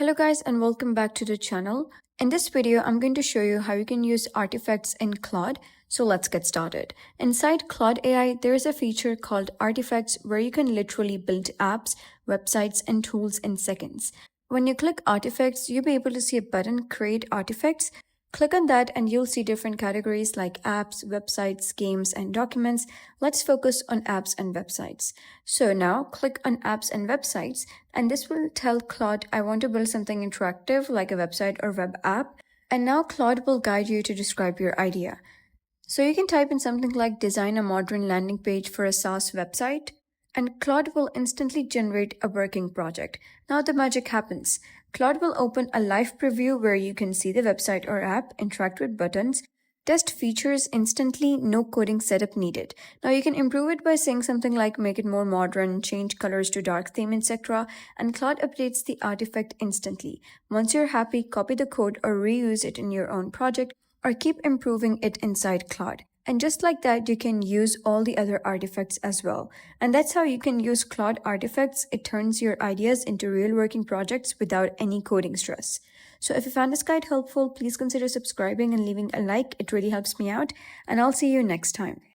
Hello guys and welcome back to the channel. In this video, I'm going to show you how you can use artifacts in Claude. So let's get started. Inside Claude AI, there is a feature called artifacts where you can literally build apps, websites, and tools in seconds. When you click artifacts, you'll be able to see a button, create artifacts. Click on that and you'll see different categories like apps, websites, games, and documents. Let's focus on apps and websites. So now click on apps and websites, and this will tell Claude, I want to build something interactive like a website or web app. And now Claude will guide you to describe your idea. So you can type in something like design a modern landing page for a SaaS website, and Claude will instantly generate a working project. Now the magic happens. Claude will open a live preview where you can see the website or app, interact with buttons, test features instantly, no coding setup needed. Now you can improve it by saying something like make it more modern, change colors to dark theme, etc. And Claude updates the artifact instantly. Once you're happy, copy the code or reuse it in your own project or keep improving it inside Claude. And just like that, you can use all the other artifacts as well. And that's how you can use Claude artifacts. It turns your ideas into real working projects without any coding stress. So if you found this guide helpful, please consider subscribing and leaving a like. It really helps me out. And I'll see you next time.